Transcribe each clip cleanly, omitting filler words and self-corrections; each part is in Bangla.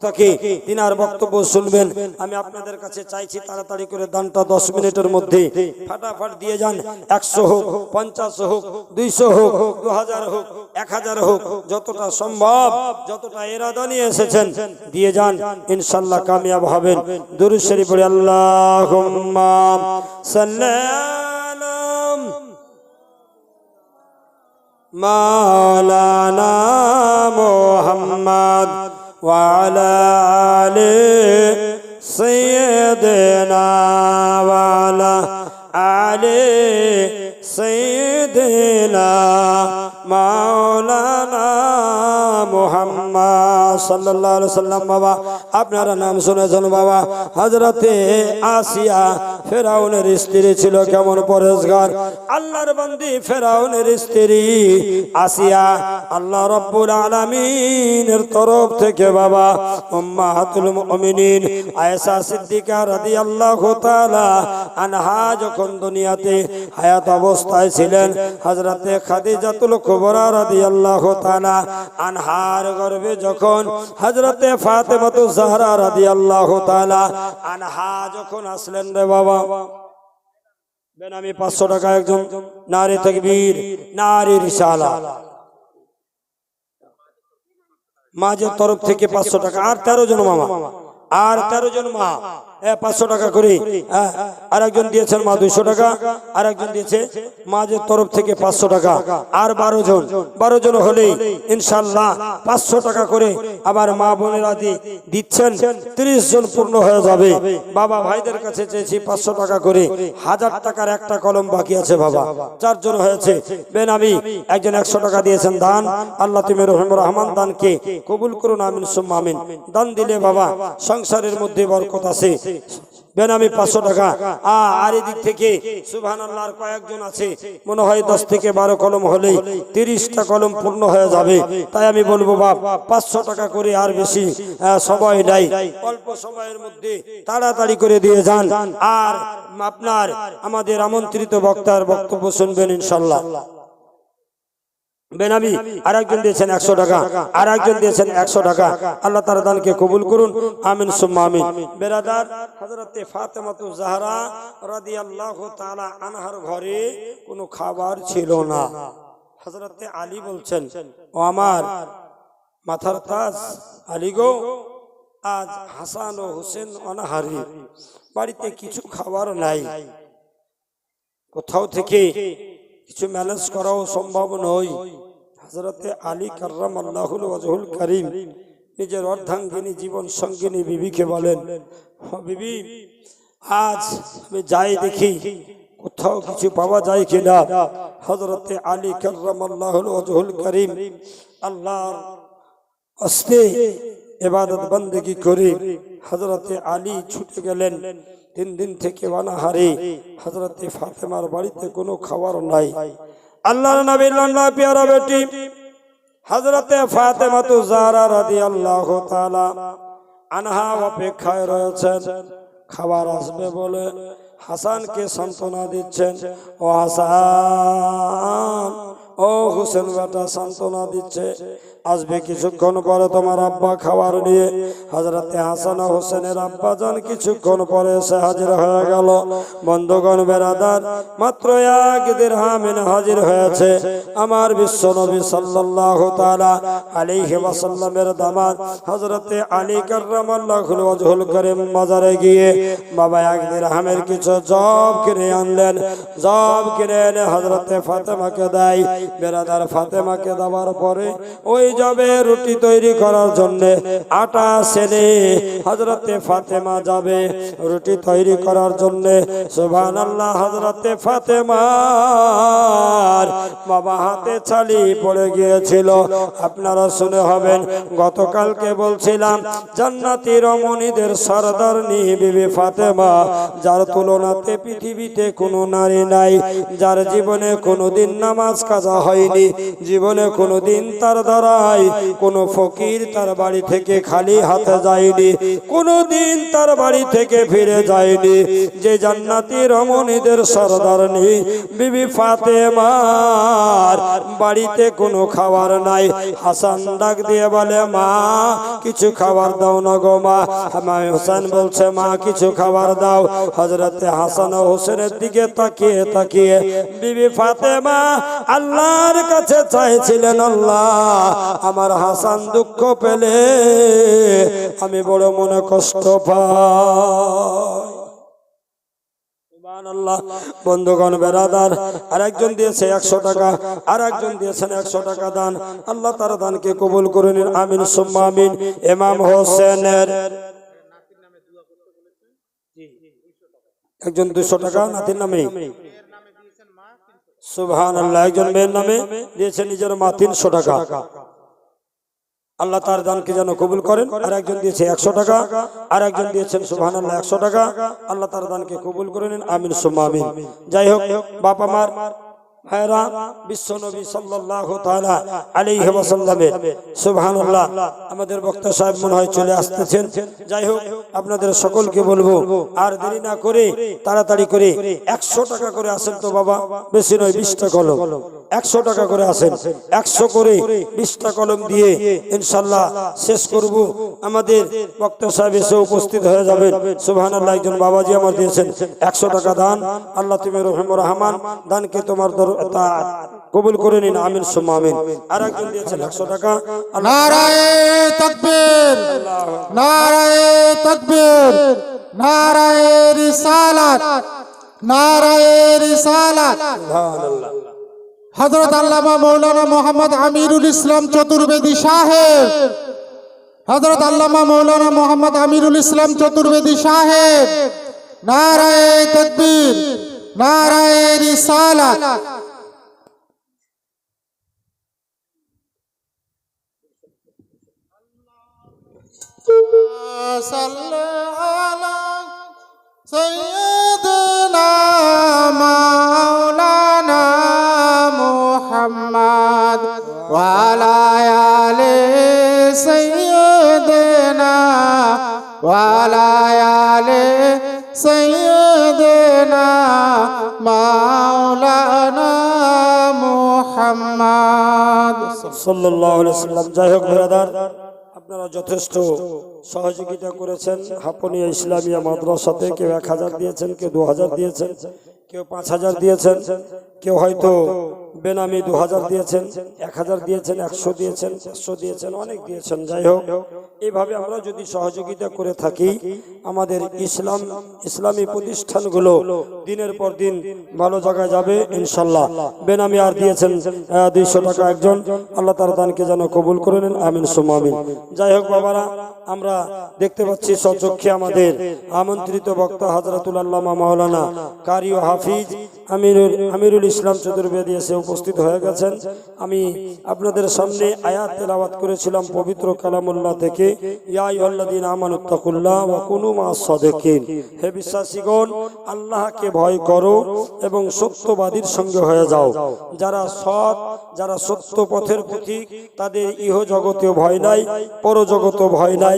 থাকে তিনার বক্তব্য শুনবেন। আমি আপনাদের কাছে চাইছি তাড়াতাড়ি করে দানটা 10 মিনিটের মধ্যে ফাটাফাট দিয়ে যান। 100 হোক, 50 হোক, 200 হোক, 2000 হোক, 1000 হোক, যতটা সম্ভব, যতটা ইরাদা নিয়ে এসেছেন দিয়ে যান, ইনশাআল্লাহ কামিয়াব হবেন। দুরূদ শরীফ পড়ে আল্লাহুম্মা সাল্লি আলা মাওলানা মুহাম্মদ وعلى آل سيدنا وعلى آل سيدنا مولانا মুহাম্মদ সাল্লাল্লাহু আলাইহি ওয়াসাল্লাম। বাবা আপনারা নাম শুনেছেন বাবা, হযরতে আসিয়া ফেরাউনের স্ত্রী ছিল, কেমন পরেশগার আল্লাহর বান্দি ফেরাউনের স্ত্রী আসিয়া আল্লাহ রাব্বুল আলামিনের তরফ থেকে বাবা উম্মাহাতুল মুমিনিন আয়েশা সিদ্দিকা রাদিয়াল্লাহু তাআলা আনহা যখন দুনিয়াতে হায়াত অবস্থায় ছিলেন, হযরতে খাদিজাতুল কুবরা রাদিয়াল্লাহু তাআলা আনহার গর্ভে যখন হযরতে ফাতেমাতুজ জাহরা রাদিয়াল্লাহু তাআলা আনহা যখন আসলেন রে বাবা, বেনামি 500 টাকা একজন, নারে তাকবীর, নারে রিসালাত, মাঝের তরফ থেকে 500 টাকা, আর 13 জন মামা, আর 13 জন মা 500 টাকা করে, আর একজন দিয়েছেন মা 200 টাকা, আর একজন দিয়েছে মাঝের তরফ থেকে 500 টাকা, আর 12 জন হলেই ইনশাআল্লাহ 500 টাকা করে আবার মা বোনেরা দিচ্ছেন, 30 জন পূর্ণ হয়ে যাবে। বাবা ভাইদের কাছে চেয়েছি 500 টাকা করে, 1000 টাকার একটা কলম বাকি আছে বাবা, 4 জন হয়েছে বেনামি, একজন 100 টাকা দিয়েছেন দান। আল্লাহ তুমি রহিম রহমান দানকে কবুল করুন, আমিন সুম্মা আমিন। দান দিলে বাবা সংসারের মধ্যে বরকত আছে। বেনামি 500 টাকা, আর এদিক থেকে সুবহানাল্লাহর কয়েকজন আছে, মনে হয় 10 থেকে 12 কলম হলেই 30টা কলম পূর্ণ হয়ে যাবে। তাই আমি বলবো বাপ 500 টাকা করে, আর বেশি সময় নাই, অল্প সময়ের মধ্যে তাড়াতাড়ি করে দিয়ে যান। আর আপনার আমাদের আমন্ত্রিত বক্তার বক্তব্য শুনবেন ইনশাআল্লাহ। বেনামি আর একজন দিয়েছেন 100 টাকা, আর একজন দিয়েছেন 100 টাকা। আল্লাহ তাআলা দানকে কবুল করুন, আমিন সুম্মা আমিন। বেরাদার হযরতে ফাতেমাতুজ জাহরা রাদিয়াল্লাহু তাআলা আনহার ঘরে কোনো খাবার ছিল না। হযরতে আলী বলছেন, ও আমার মাথার তাজ আলী গো, আজ হাসান ও হোসেন অনাহারী, বাড়িতে কিছু খাবার নাই, কোথাও থেকে কিছু ম্যানেজ করাও সম্ভব নয়। হযরতে আলী কাররামাল্লাহুল ওয়াজহুল কারীম নিজের অর্ধাঙ্গিনী জীবন সঙ্গিনী বিবিকে বলেন, বিবি আজ আমি যাই দেখি কোথাও কিছু পাওয়া যায় কিনা। হযরতে আলী কাররামাল্লাহুল ওয়াজহুল কারীম আল্লাহর আস্তে ইবাদত বندگی করে হযরতে আলী ছুটে গেলেন। 3 দিন থেকে অনাহারে, হযরতে ফাতেমার বাড়িতে কোনো খাবার নাই। আল্লাহর নবীর লন্ডা প্যারা বেটি হযরতে ফাতেমাতুজ জাহরা রাদিয়াল্লাহু তাআলা আনহা অপেক্ষায় রয়েছেন, খাবার আসবে বলে হাসানকে সান্ত্বনা দিচ্ছেন, ও হাসান, ও হোসেন বেটা সান্ত্বনা দিচ্ছে, আসবে কিছুক্ষণ পরে তোমার আব্বা খাবার নিয়ে। হযরতে হাসান ও হোসেনের আব্বা জান কিছুক্ষণ পরে এসে হাজির হয়ে গেল। বন্ধুগণ বেরাদার, মাত্র 1 দিরহামিন হাজির হয়েছে আমার বিশ্ব নবী সাল্লাল্লাহু তাআলা আলাইহি ওয়াসাল্লামের দামাত হযরতে আলী কাররামাল্লাহুল ওয়াজহুল কারীম বাজারে গিয়ে বাবা 1 দিরহামের কিছু জব কিনে আনলেন। জব কিনে এনে হযরতে ফাতেমাকে দেয়। বেরাদার, ফাতেমাকে দেওয়ার পরে ওই যাবে রুটি তৈরি করার জন্য আটা সেনে হযরতে ফাতেমা যাবে রুটি তৈরি করার জন্য। সুবহানাল্লাহ, হযরতে ফাতেমার বাবা হাতে ছালি পড়ে গিয়েছিল। আপনারা শুনে হবেন, গতকালকে বলছিলাম জান্নাতি রমণীদের সরদারনি বিবি ফাতেমা, যার তুলনাতে পৃথিবীতে কোনো নারী নাই, যার জীবনে কোনোদিন নামাজ কাজা হয়নি, জীবনে কোনোদিন তার দ্বারা নাই, কোন ফকির তার বাড়ি থেকে খালি হাতে যায়নি, কোনদিন তার বাড়ি থেকে ফিরে যায়নি। যে জান্নাতি রমণীদের সরদারনি বিবি ফাতেমার বাড়িতে কোনো খাবার নাই। হাসান ডাক দিয়ে বলে, মা কিছু খাবার দাও না গো মা। হোসেন বলছে, মা কিছু খাবার দাও। হযরতে হাসান ও হোসেনের দিকে তাকিয়ে তাকিয়ে বিবি ফাতেমা আল্লাহর কাছে চাইছিলেন, আল্লাহ আমার হাসান দুঃখ পেলে আমি বড় মনে কষ্ট পাই। বন্ধুগণ বেরাদার, আর একজন দিয়েছে 100 টাকা, আর একজন দিয়েছেন 100 টাকা দান। আল্লাহ তার দানকে কবুল করে নিন, আমিন সুম্মা আমিন। ইমাম হোসেনের একজন 200 টাকা নাতির নামে, সুবহানাল্লাহ। একজন মেয়ের নামে দিয়েছে নিজের মা 300 টাকা। আল্লাহ তার দানকে যেন কবুল করেন। আর একজন দিয়েছে 100 টাকা, আর একজন দিয়েছেন সুবহানাল্লাহ 100 টাকা। আল্লাহ তার দানকে কবুল করে নিন, আমিন সুম্মা আমিন। যাই হোক বাপ আমার ভাইরা, বিশ্ব নবী সাল্লাল্লাহু তাআলা আলাইহি ওয়াসাল্লামের সুবহানাল্লাহ আমাদের বক্তা সাহেব মনে হয় চলে আসতেছেন। যাই হোক আপনাদের সকলকে বলবো আর দেরি না করে তাড়াতাড়ি করে 100 টাকা করে আসেন তো বাবা, বেশি নয় 20টা কলম, 100 টাকা করে আসেন। 100 করে 20টা কলম দিয়ে ইনশাআল্লাহ শেষ করব। আমাদের বক্তা সাহেব এসে উপস্থিত হয়ে যাবেন। সুবহানাল্লাহ। একজন বাবাজি আমার দিয়েছেন 100 টাকা দান। আল্লাহ তুমি রহিম রহমান, দানকে তোমার কবুল করে নিন, আমিন সুম্মা আমিন। আর একজন দিয়েছেন 100 টাকা। নারায়ে তাকবীর, নারায়ে তাকবীর, নারায়ে রিসালাত, নারায়ে রিসালাত। সুবহানাল্লাহ। হযরত আল্লামা মাওলানা মোহাম্মদ আমিরুল ইসলাম চতুর্বেদী সাহেব, হযরত আল্লামা মাওলানা মোহাম্মদ আমিরুল ইসলাম চতুর্বেদী সাহেব, নারায়ে তাকবীর, নারায়ে রিসালাত। সাল্লাল্লাহু আলা সাইয়্যিদিনা মাওলানা মুহাম্মদ ওয়া আলা আলি সাইয়্যিদিনা ওয়া আলা আলি সাইয়্যিদিনা মাওলানা মুহাম্মদ সাল্লাল্লাহু আলাইহি ওয়াসাল্লাম। যাই হোক ব্রাদার, আপনারা যথেষ্ট সহযোগিতা করেছেন। হাপনিয়া ইসলামিয়া মাদ্রাসাতে কেউ 1000 দিয়েছেন, কেউ 2000 দিয়েছেন, কেউ 5000 দিয়েছেন, কেউ হয়তো বেনামি 2000 দিয়েছেন, 1000 দিয়েছেন, 100 দিয়েছেন, 500 দিয়েছেন, অনেক দিয়েছেন। যাই হোক এইভাবে আমরা যদি সহযোগিতা করে থাকি আমাদের ইসলামী প্রতিষ্ঠানগুলো দিনের পর দিন ভালো জায়গায় যাবে ইনশাল্লাহ। বেনামি আর দিয়েছেন 200 টাকা একজন। আল্লাহ তার দানকে যেন কবুল করে নেন, আমিন সুম্মা আমিন। যাই হোক বাবারা, আমরা দেখতে পাচ্ছি সচক্ষে আমাদের আমন্ত্রিত বক্তা হযরতুল আল্লামা মাওলানা কারি ও হাফিজ আমিরুল ইসলাম চতুর্বেদী এসে উপস্থিত হয়ে গেছেন। আমি আপনাদের সামনে আয়াত তেলাওয়াত করেছিলাম পবিত্র কালামুল্লাহ থেকে, ইয়া আইয়ুহাল্লাযীনা আমানুত্তাকুল্লাহ ওয়া কুনু মা'আস সাদিকিন। হে বিশ্বাসীগণ, আল্লাহকে ভয় করো এবং সত্যবাদীর সঙ্গে হয়ে যাও। যারা সৎ, যারা সত্য পথের পথিক, তাদের ইহ জগতেও ভয় নাই, পরজগতেও ভয় নাই।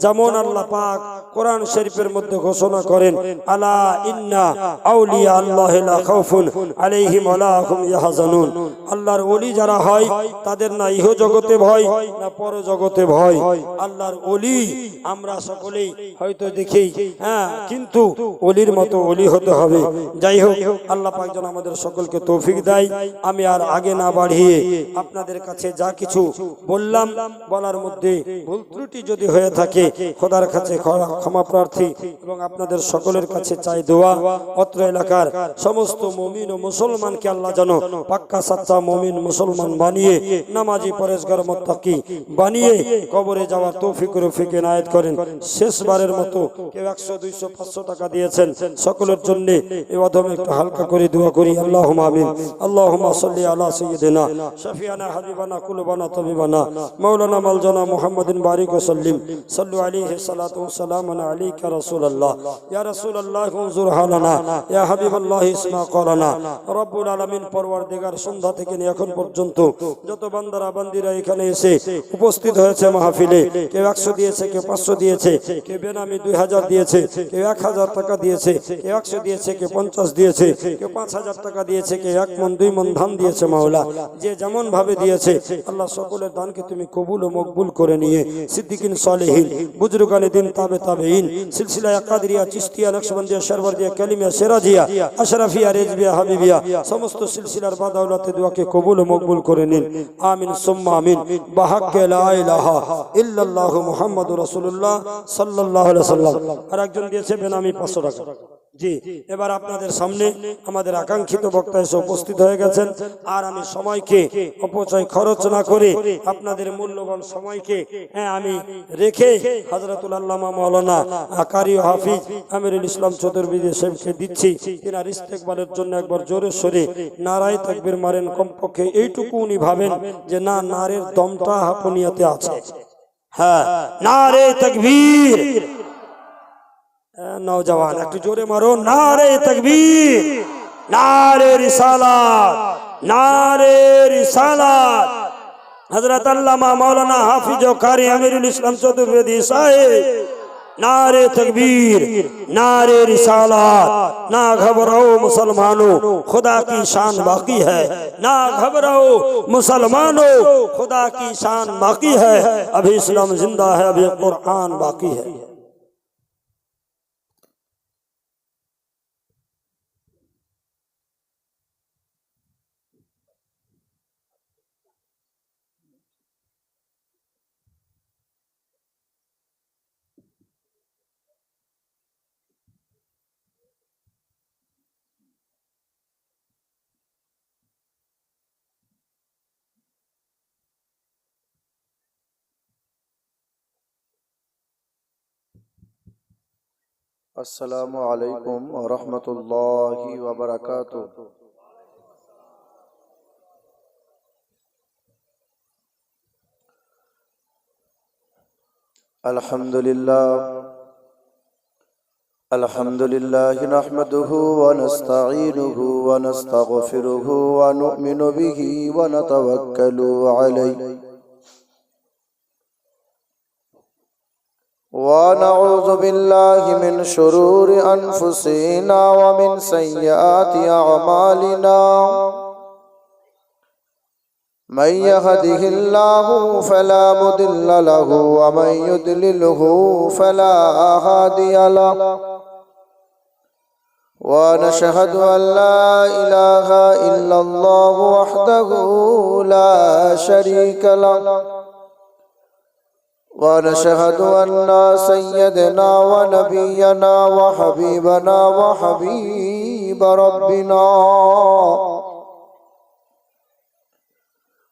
যেমন আল্লাহ পাক কোরআন শরীফের মধ্যে ঘোষণা করেন, আলা ইন্না আউলিয়া আল্লাহি লা খাউফুন আলাইহিম ওয়া লা হুম ইয়াহজানুন। আল্লাহর ওলি যারা হয় তাদের না ইহ জগতে ভয় না পর জগতে ভয়। আল্লাহর ওলি আমরা সকলেই হয়তো দেখি, কিন্তু ওলির মতো ওলি হতে হবে। যাই হোক আল্লাহ পাক যেন আমাদের সকলকে তৌফিক দেয়। আমি আর আগে না বাড়িয়ে আপনাদের কাছে যা কিছু বললাম, বলার মধ্যে ভুল ত্রুটি যদি হয়ে থাকে খোদার কাছে ক্ষমা প্রার্থী এবং আপনাদের সকলের কাছে চাই দোয়া। অত্র এলাকার সমস্ত মুমিন ও মুসলমানকে আল্লাহ যেন পাক্কা সাচ্চা মুমিন মুসলমান বানিয়ে, নামাজি পরেশগার মুত্তাকি বানিয়ে কবরে যাওয়ার তৌফিক ও রফিক এনায়েত করেন। শেষবারের মতো কেউ 100, 200, 500 টাকা দিয়েছেন, সকলের জন্য এই অধমে একটু হালকা করে দোয়া করি। আল্লাহুম্মা আমিন। আল্লাহুম্মা সাল্লি আলা সাইয়্যিদিনা শাফিয়ানা হাবিবানা কুলুবানা তাবিবানা মাওলানা মালজানা মুহাম্মাদিন বারিক ওয়া সাল্লিম صلوا عليه الصلاة والسلام عليك يا رسول الله يا رسول الله انظر حالنا يا حبيب الله اسمع قولنا রব্বুল আলামিন পরওয়ারদিগার সন্ধ্যা থেকে নিয়ে এখন পর্যন্ত যত বান্দারা বান্দিরা এখানে এসে উপস্থিত হয়েছে মাহফিলে কেউ 100 দিয়েছে কেউ 500 দিয়েছে কেউ বেনামি 2000 দিয়েছে কেউ 1000 টাকা দিয়েছে কেউ 100 দিয়েছে কেউ 50 দিয়েছে কেউ 5000 টাকা দিয়েছে কেউ 1 মণ 2 মণ ধান দিয়েছে মাওলা যে যেমন ভাবে দিয়েছে আল্লাহ সকলের দানকে তুমি কবুল ও মকবুল করে নিয়ে সিদ্দিকিন সালেহিন বুজুর্গানে দিন তাবেঈন সিলসিলা কাদরিয়া চিশতিয়া নকশবন্দিয়া শরবরদিয়া কালিমিয়া সিরাজিয়া আশরাফিয়া রেজবিয়া হাবিবিয়া সমস্ত সিলসিলার বাদাওলাতে দোয়াকে কবুল ও মকবুল করে নিন আমিন সুম্মা আমিন বাহাক্কে লা ইলাহা ইল্লাল্লাহু মুহাম্মাদুর রাসূলুল্লাহ সাল্লাল্লাহু আলাইহি ওয়াসাল্লাম আর একজন দিয়েছে বেনামি 500 টাকা জি এবার আপনাদের সামনে আমাদের আকাঙ্ক্ষিত বক্তা এসে উপস্থিত হয়ে গেছেন আর আমি সময়কে অপচয় খরচ না করে আপনাদের মূল্যবান সময়কে আমি রেখে হযরতুল আল্লামা মাওলানা কারি ও হাফিজ আমিরুল ইসলাম চতুর্বেদী সাহেবকে দিচ্ছি তিনার ইস্তেকবালের জন্য একবার জোরে সোরে নারায়ে তাকবীর মারেন কমপক্ষে এইটুকু উনি ভাবেন যে না নারের দমটা হাফনিয়াতে আছে হ্যাঁ নারে তাকবীর नौजवान एक जोरे मारो नारे तकबीर नारे रिसालत हजरत अल्लामा मौलाना हाफिज व कारी अमीरुल इस्लाम चतुर्वेदी साहेब नारे तकबीर नारे रिसालत ना घबराओ मुसलमानों खुदा की शान बाकी है ना घबराओ मुसलमानों खुदा की शान बाकी है अभी इस्लाम जिंदा है अभी कुरान बाकी है अस्सलामु अलैकुम व रहमतुल्लाहि व बरकातुहू। अल्हम्दुलिल्लाह नहमदुहु व नस्तईनुहु व नस्तगफिरुहु व नु'मिनु बिही व नतवक्कलु अलैहि ونعوذ بالله من شرور أنفسنا ومن سيئات أعمالنا من يهده الله فلا مضل له ومن يضلله فلا هادي له ونشهد أن لا إله إلا الله وحده لا شريك له ونشهد أن سيدنا ونبينا وحبيبنا وحبيب ربنا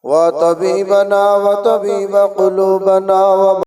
وطبيبنا وطبيب قلوبنا